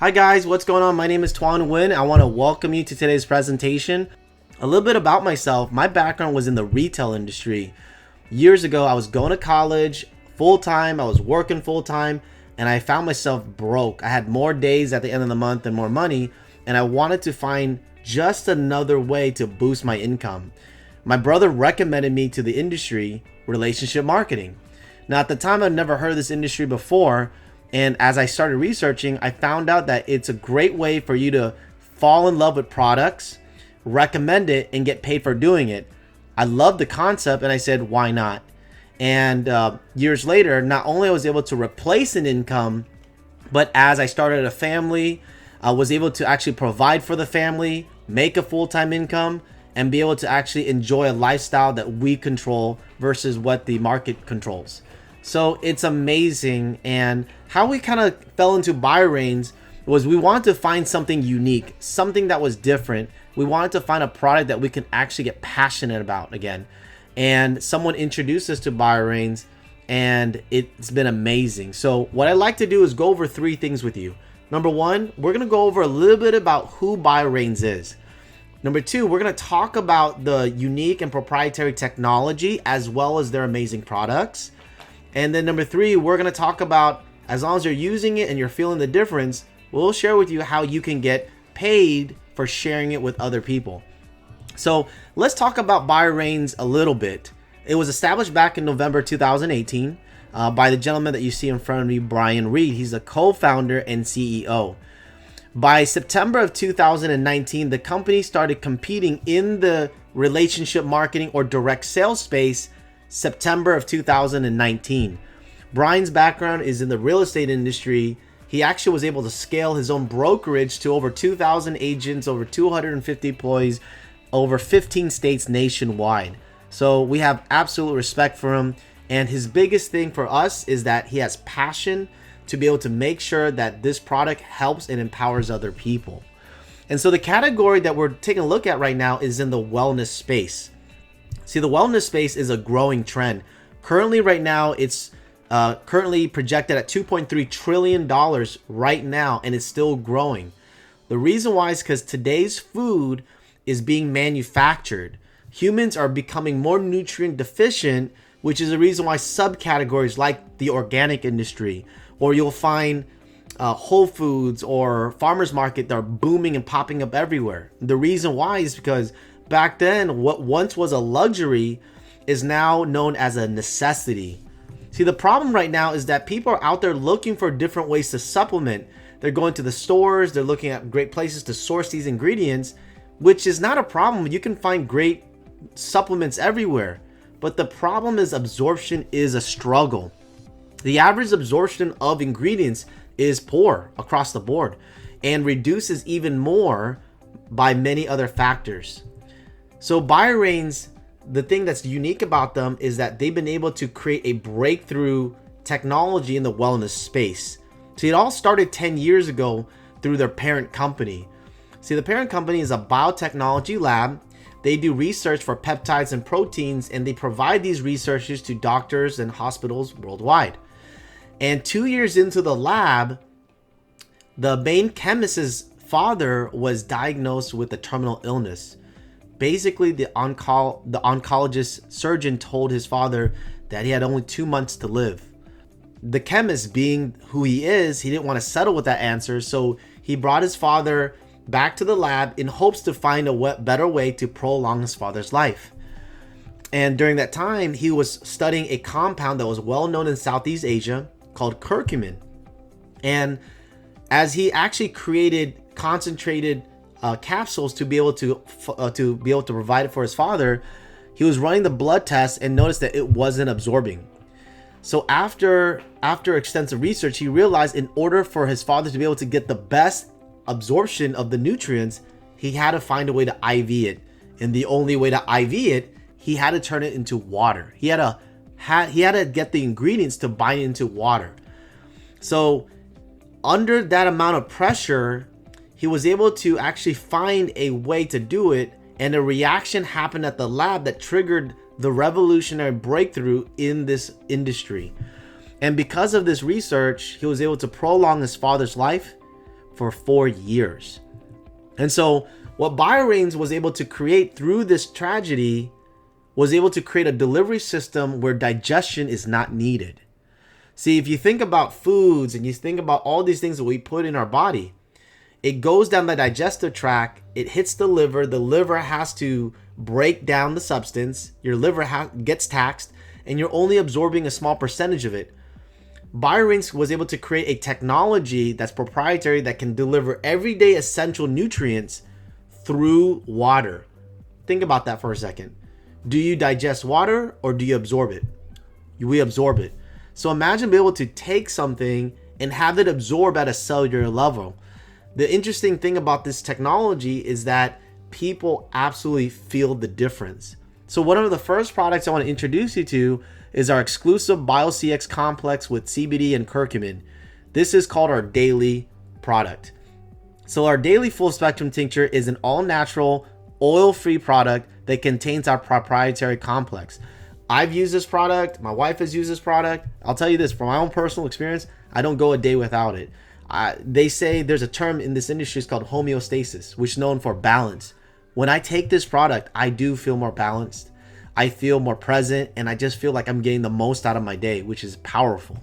Hi guys, what's going on? My name is Toan Nguyen. I want to welcome you to today's presentation. A little bit about myself. My background was in the retail industry. Years ago, I was going to college full-time. I was working full-time and I found myself broke. I had more days at the end of the month and more money, and I wanted to find just another way to boost my income. My brother recommended me to the industry, relationship marketing. Now at the time, I'd never heard of this industry before. And as I started researching, I found out that it's a great way for you to fall in love with products, recommend it, and get paid for doing it. I loved the concept and I said, why not? And years later, not only was I able to replace an income, but as I started a family, I was able to actually provide for the family, make a full-time income, and be able to actually enjoy a lifestyle that we control versus what the market controls. So it's amazing. And how we kind of fell into BioReigns was we wanted to find something unique, something that was different. We wanted to find a product that we can actually get passionate about again. And someone introduced us to BioReigns and it's been amazing. So what I like to do is go over three things with you. Number one, we're going to go over a little bit about who BioReigns is. Number two, we're going to talk about the unique and proprietary technology as well as their amazing products. And then number three, we're going to talk about, as long as you're using it and you're feeling the difference, we'll share with you how you can get paid for sharing it with other people. So let's talk about BioReigns a little bit. It was established back in November 2018 by the gentleman that you see in front of me, Brian Reed. He's a co-founder and CEO. By September of 2019, the company started competing in the relationship marketing or direct sales space September of 2019. Brian's background is in the real estate industry. He actually was able to scale his own brokerage to over 2,000 agents, over 250 employees, over 15 states nationwide. So we have absolute respect for him. And his biggest thing for us is that he has passion to be able to make sure that this product helps and empowers other people. And so the category that we're taking a look at right now is in the wellness space. See, the wellness space is a growing trend. Currently, right now, it's currently projected at $2.3 trillion right now, and it's still growing. The reason why is because today's food is being manufactured. Humans are becoming more nutrient deficient, which is the reason why subcategories like the organic industry, or you'll find Whole Foods or farmers market that are booming and popping up everywhere. The reason why is because back then, what once was a luxury is now known as a necessity. See, the problem right now is that people are out there looking for different ways to supplement. They're going to the stores, they're looking at great places to source these ingredients, which is not a problem. You can find great supplements everywhere. But the problem is absorption is a struggle. The average absorption of ingredients is poor across the board and reduces even more by many other factors. So BioReigns, the thing that's unique about them is that they've been able to create a breakthrough technology in the wellness space. See, it all started 10 years ago through their parent company. See, the parent company is a biotechnology lab. They do research for peptides and proteins, and they provide these researches to doctors and hospitals worldwide. And 2 years into the lab, the main chemist's father was diagnosed with a terminal illness. Basically, the oncologist surgeon told his father that he had only 2 months to live. The chemist, being who he is, he didn't want to settle with that answer, so he brought his father back to the lab in hopes to find a better way to prolong his father's life. And during that time, he was studying a compound that was well known in Southeast Asia called Curcumin. And as he actually created concentrated capsules to be able to provide it for his father, he was running the blood test and noticed that it wasn't absorbing. So after extensive research, he realized in order for his father to be able to get the best absorption of the nutrients, he had to find a way to IV it. And the only way to IV it, he had to turn it into water. He had to get the ingredients to bind into water. So under that amount of pressure, he was able to actually find a way to do it, and a reaction happened at the lab that triggered the revolutionary breakthrough in this industry. And because of this research, he was able to prolong his father's life for 4 years. And so what BioReigns was able to create through this tragedy was able to create a delivery system where digestion is not needed. See, if you think about foods and you think about all these things that we put in our body, it goes down the digestive tract, it hits the liver has to break down the substance, your liver gets taxed, and you're only absorbing a small percentage of it. BioReigns was able to create a technology that's proprietary that can deliver everyday essential nutrients through water. Think about that for a second. Do you digest water or do you absorb it? We absorb it. So imagine being able to take something and have it absorb at a cellular level. The interesting thing about this technology is that people absolutely feel the difference. So one of the first products I want to introduce you to is our exclusive BioCX complex with CBD and curcumin. This is called our daily product. So our daily full spectrum tincture is an all natural, oil-free product that contains our proprietary complex. I've used this product. My wife has used this product. I'll tell you this, from my own personal experience, I don't go a day without it. They say there's a term in this industry, it's called homeostasis, which is known for balance. When I take this product, I do feel more balanced. I feel more present, and I just feel like I'm getting the most out of my day, which is powerful.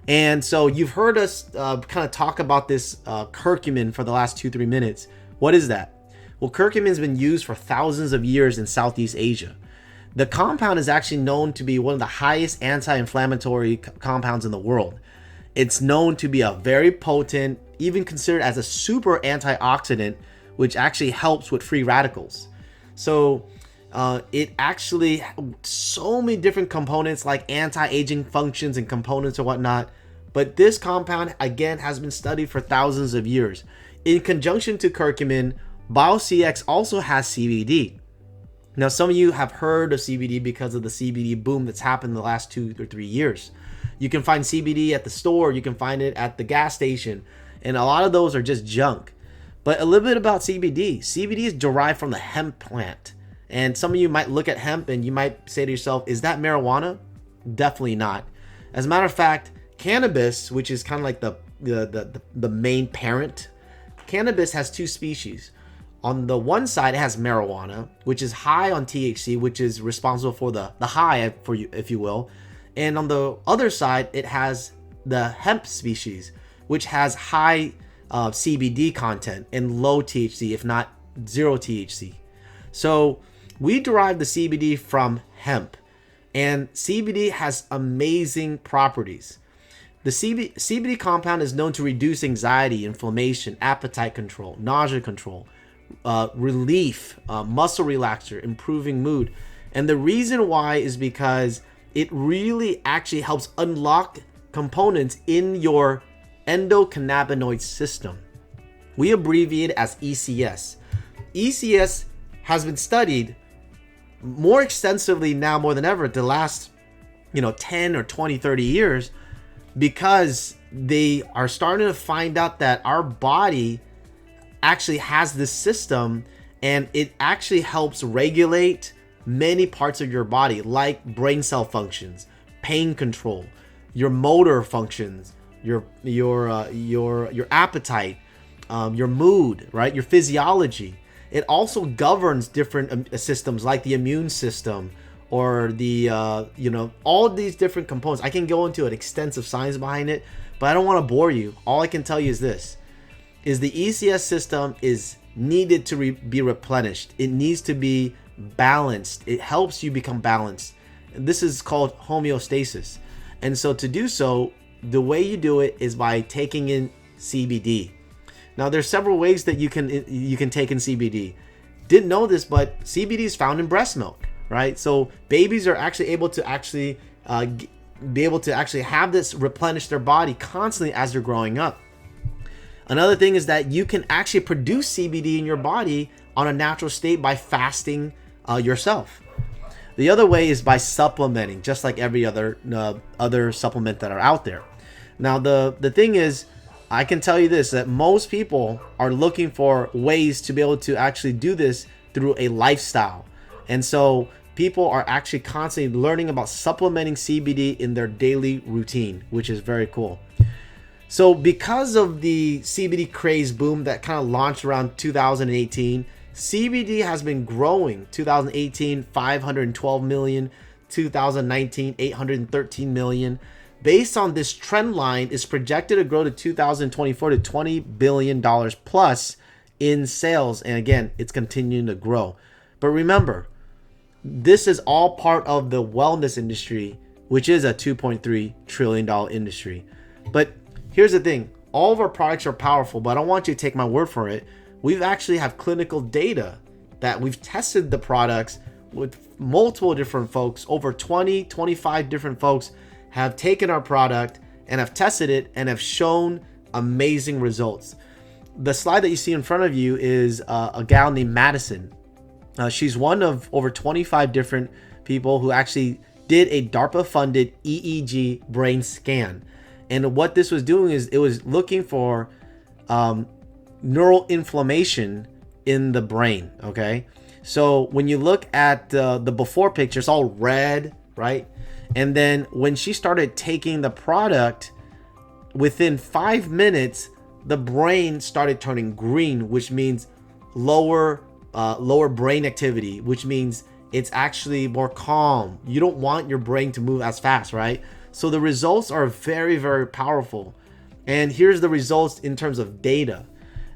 And so you've heard us kind of talk about this curcumin for the last 2-3 minutes. What is that? Well, curcumin has been used for thousands of years in Southeast Asia. The compound is actually known to be one of the highest anti-inflammatory compounds in the world. It's known to be a very potent, even considered as a super antioxidant, which actually helps with free radicals. So it actually, so many different components like anti-aging functions and components or whatnot. But this compound, again, has been studied for thousands of years. In conjunction to curcumin, BioCX also has CBD. Now, some of you have heard of CBD because of the CBD boom that's happened in the last 2 or 3 years. You can find CBD at the store, you can find it at the gas station, and a lot of those are just junk. But a little bit about CBD. CBD is derived from the hemp plant. And some of you might look at hemp and you might say to yourself, is that marijuana? Definitely not. As a matter of fact, cannabis, which is kind of like the main parent, cannabis has 2 species. On the one side, it has marijuana, which is high on THC, which is responsible for the high, for you, if you will. And on the other side, it has the hemp species, which has high CBD content and low THC, if not zero THC. So we derive the CBD from hemp, and CBD has amazing properties. The CBD compound is known to reduce anxiety, inflammation, appetite control, nausea control, relief, muscle relaxer, improving mood. And the reason why is because it really actually helps unlock components in your endocannabinoid system. We abbreviate it as ECS. ECS has been studied more extensively now more than ever the last 10 or 20, 30 years, because they are starting to find out that our body actually has this system, and it actually helps regulate many parts of your body, like brain cell functions, pain control, your motor functions, your appetite, your mood, right? Your physiology. It also governs different systems like the immune system, or the all these different components. I can go into an extensive science behind it, but I don't want to bore you. All I can tell you is this: is the ECS system is needed to be replenished. It needs to be balanced. It helps you become balanced. This is called homeostasis. And so to do so, the way you do it is by taking in CBD. Now there's several ways that you can take in CBD. Didn't know this, but CBD is found in breast milk, right? So babies are actually able to have this replenish their body constantly as they're growing up. Another thing is that you can actually produce CBD in your body on a natural state by fasting yourself. The other way is by supplementing, just like every other supplement that are out there. Now the thing is, I can tell you this, that most people are looking for ways to be able to actually do this through a lifestyle. And so people are actually constantly learning about supplementing CBD in their daily routine, which is very cool. So because of the CBD craze boom that kind of launched around 2018, CBD has been growing. 2018, 512 million, 2019, 813 million. Based on this trend line, is projected to grow to 2024 to $20 billion plus in sales. And again, it's continuing to grow. But remember, this is all part of the wellness industry, which is a $2.3 trillion industry. But here's the thing. All of our products are powerful, but I don't want you to take my word for it. We've actually have clinical data that we've tested the products with multiple different folks. Over 20, 25 different folks have taken our product and have tested it and have shown amazing results. The slide that you see in front of you is a gal named Madison. She's one of over 25 different people who actually did a DARPA-funded EEG brain scan. And what this was doing is it was looking for neural inflammation in the brain, okay? So when you look at the before picture, it's all red, right? And then when she started taking the product, within 5 minutes, the brain started turning green, which means lower brain activity, which means it's actually more calm. You don't want your brain to move as fast, right? So the results are very, very powerful. And here's the results in terms of data.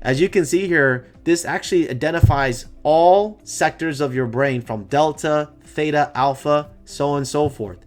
As you can see here, this actually identifies all sectors of your brain from delta, theta, alpha, so on and so forth.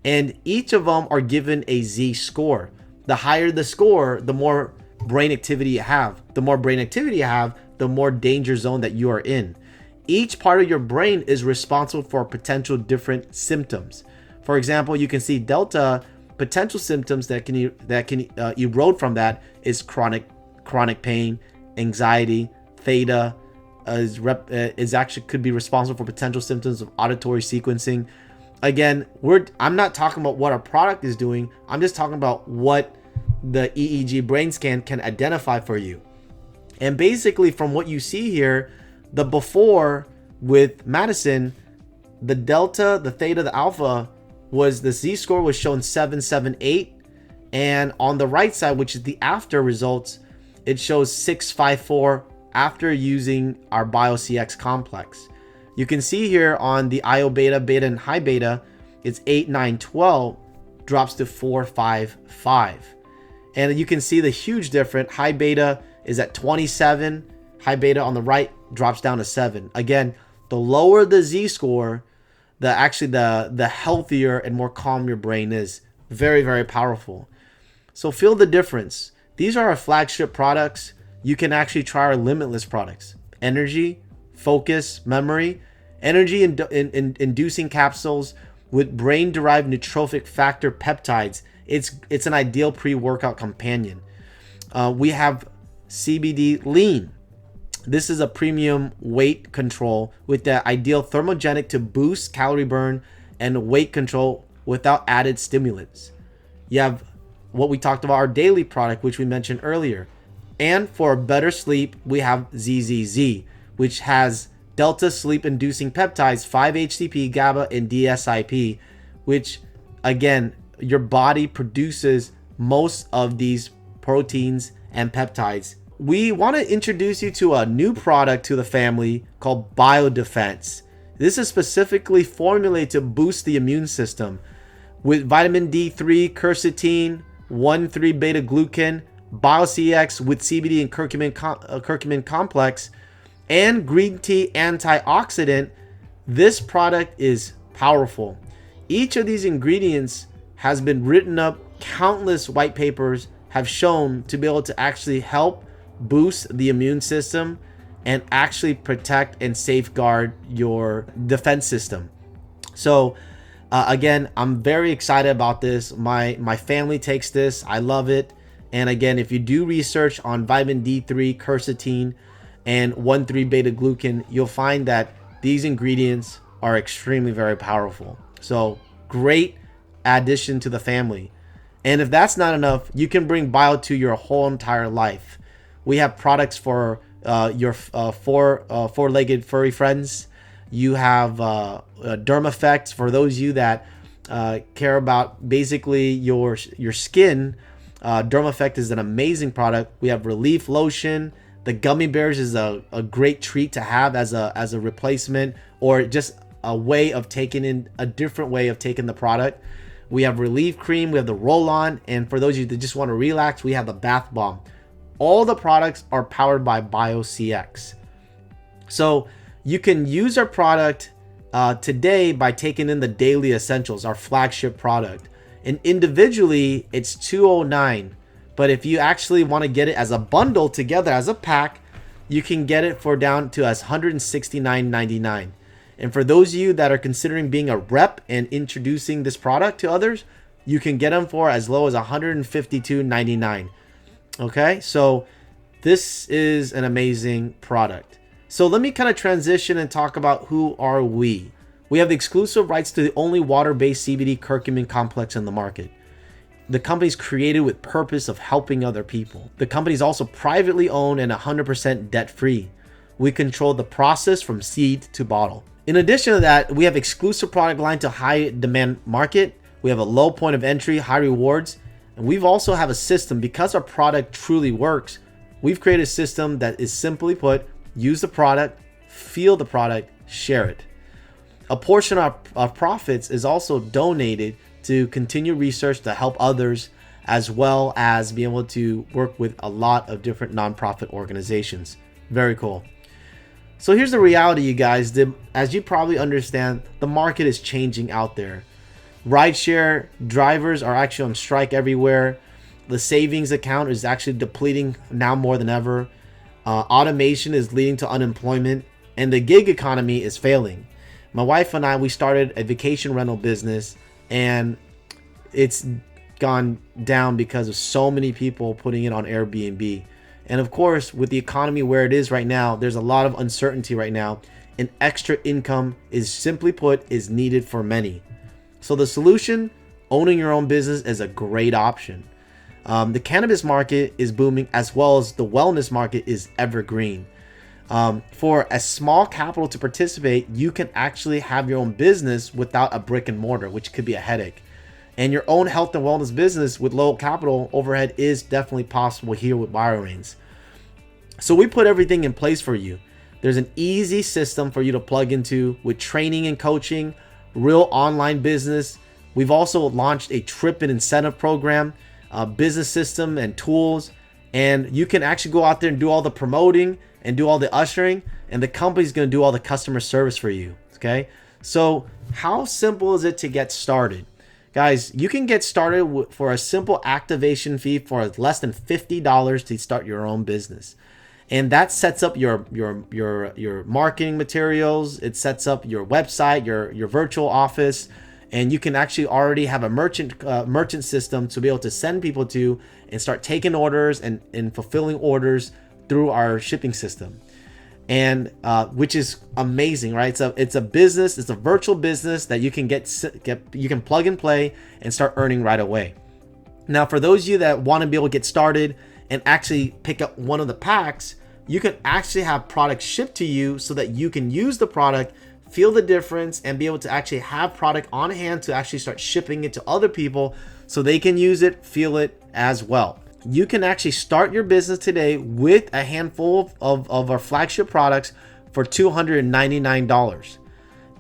And each of them are given a Z score. The higher the score, the more brain activity you have. The more brain activity you have, the more danger zone that you are in. Each part of your brain is responsible for potential different symptoms. For example, you can see delta potential symptoms that can erode from that is chronic pain, anxiety. Theta is actually could be responsible for potential symptoms of auditory sequencing. Again, I'm not talking about what our product is doing. I'm just talking about what the EEG brain scan can identify for you. And basically, from what you see here, the before with Madison, the delta, the theta, the alpha was the Z score was shown 778, and on the right side, which is the after results, it shows 654 after using our BioCX complex. You can see here on the IO beta, beta, and high beta, it's 8, 9, 12, drops to 4, 5, 5. And you can see the huge difference. High beta is at 27. High beta on the right drops down to 7. Again, the lower the Z score, the healthier and more calm your brain is. Very, very powerful. So feel the difference. These are our flagship products. You can actually try our limitless products. Energy, focus, memory, energy inducing capsules with brain-derived neurotrophic factor peptides. It's an ideal pre-workout companion. We have CBD Lean. This is a premium weight control with the ideal thermogenic to boost calorie burn and weight control without added stimulants. You have what we talked about, our daily product, which we mentioned earlier. And for better sleep, we have ZZZ, which has delta sleep inducing peptides, 5-HTP, GABA, and DSIP, which again, your body produces most of these proteins and peptides. We want to introduce you to a new product to the family called BioDefense. This is specifically formulated to boost the immune system with vitamin D3, quercetin, 1,3 beta glucan, BioCX with CBD and curcumin complex, and green tea antioxidant. This product is powerful. Each of these ingredients has been written up. Countless white papers have shown to be able to actually help boost the immune system and actually protect and safeguard your defense system. So again, I'm very excited about this. My family takes this. I love it. And again, if you do research on vitamin D3, quercetin, and 1,3 beta glucan, you'll find that these ingredients are extremely very powerful. So great addition to the family. And if that's not enough, you can bring bio to your whole entire life. We have products for your four-legged furry friends. You have derm effects for those of you that care about basically your skin. Dermafect is an amazing product. We have Relief Lotion. The gummy bears is a great treat to have as a replacement, or just a way of taking in a different way of taking the product. We have Relief Cream, we have the Roll-On, and for those of you that just want to relax, we have the Bath Bomb. All the products are powered by BioCX. So you can use our product today by taking in the Daily Essentials, our flagship product. And individually, it's $209. But if you actually want to get it as a bundle together, as a pack, you can get it for down to as $169.99. And for those of you that are considering being a rep and introducing this product to others, you can get them for as low as $152.99. Okay, so this is an amazing product. So let me kind of transition and talk about who are we. We have the exclusive rights to the only water-based CBD curcumin complex in the market. The company's created with purpose of helping other people. The company is also privately owned and 100% debt-free. We control the process from seed to bottle. In addition to that, we have exclusive product line to high demand market. We have a low point of entry, high rewards. And we've also have a system, because our product truly works, we've created a system that is simply put, use the product, feel the product, share it. A portion of our profits is also donated to continue research to help others, as well as be able to work with a lot of different nonprofit organizations. Very cool. So here's the reality, you guys. As you probably understand, the market is changing out there. Rideshare drivers are actually on strike everywhere. The savings account is actually depleting now more than ever. Automation is leading to unemployment, and the gig economy is failing. My wife and I, we started a vacation rental business, and it's gone down because of so many people putting it on Airbnb. And of course, with the economy where it is right now, there's a lot of uncertainty right now, and extra income is, simply put, is needed for many. So the solution, owning your own business, is a great option. The cannabis market is booming, as well as the wellness market is evergreen. For a small capital to participate, you can actually have your own business without a brick and mortar, which could be a headache. And your own health and wellness business with low capital overhead is definitely possible here with BioReigns. So we put everything in place for you. There's an easy system for you to plug into with training and coaching, real online business. We've also launched a trip and incentive program, business system and tools. And you can actually go out there and do all the promoting and do all the ushering, and the company's going to do all the customer service for you. Okay. So how simple is it to get started? Guys, you can get started for a simple activation fee for less than $50 to start your own business. And that sets up your marketing materials. It sets up your website, your virtual office, and you can actually already have a merchant system to be able to send people to and start taking orders and fulfilling orders through our shipping system. And which is amazing, right? So it's a business, it's a virtual business that you can you can plug and play and start earning right away. Now, for those of you that want to be able to get started and actually pick up one of the packs, you can actually have products shipped to you so that you can use the product, feel the difference, and be able to actually have product on hand to actually start shipping it to other people so they can use it, feel it as well. You can actually start your business today with a handful of our flagship products for $299.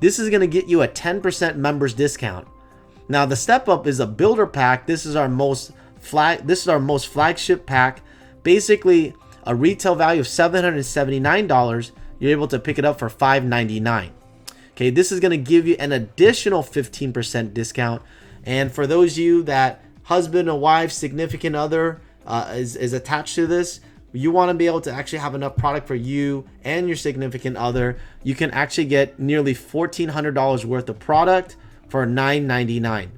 This is going to get you a 10% members discount. Now, the step up is a builder pack. This is our most flagship pack. Basically, a retail value of $779. You're able to pick it up for $599. Okay, this is going to give you an additional 15% discount. And for those of you that husband or wife, significant other is attached to this, you want to be able to actually have enough product for you and your significant other, you can actually get nearly $1,400 worth of product for $999.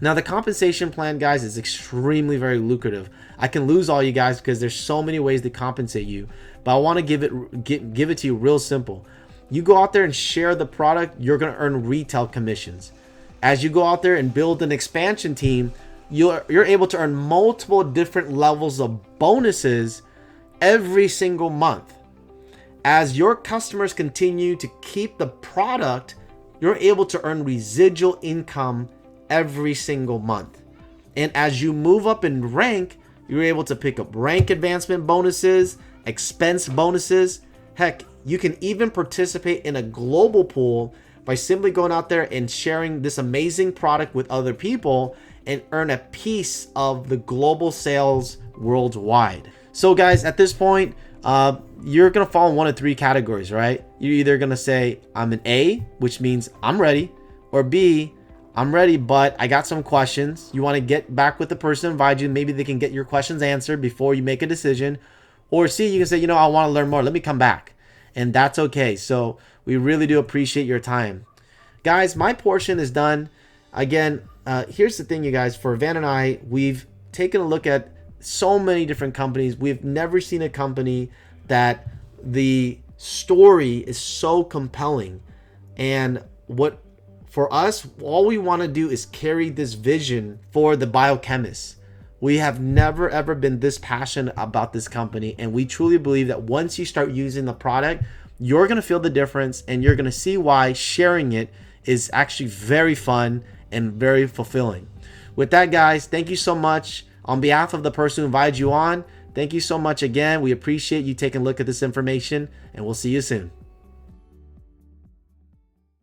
Now, the compensation plan, guys, is extremely very lucrative. I can lose all you guys because there's so many ways to compensate you, but I want to give it to you real simple. You go out there and share the product, you're going to earn retail commissions. As you go out there and build an expansion team, you're able to earn multiple different levels of bonuses every single month. As your customers continue to keep the product, you're able to earn residual income every single month. And as you move up in rank, you're able to pick up rank advancement bonuses, expense bonuses. Heck, you can even participate in a global pool by simply going out there and sharing this amazing product with other people and earn a piece of the global sales worldwide. So guys, at this point, you're gonna fall in one of three categories, right? You're either gonna say, I'm an A, which means I'm ready, or B, I'm ready, but I got some questions. You wanna get back with the person who invited you. Maybe they can get your questions answered before you make a decision. Or C, you can say, I wanna learn more. Let me come back. And that's okay. So we really do appreciate your time. Guys, my portion is done. Again, here's the thing, you guys. For Van and I, we've taken a look at so many different companies. We've never seen a company that the story is so compelling. And what for us, all we want to do is carry this vision for the biochemists. We have never ever been this passionate about this company, and we truly believe that once you start using the product, you're going to feel the difference, and you're going to see why sharing it is actually very fun and very fulfilling. With that, guys, thank you so much. On behalf of the person who invited you on, thank you so much again. We appreciate you taking a look at this information, and we'll see you soon.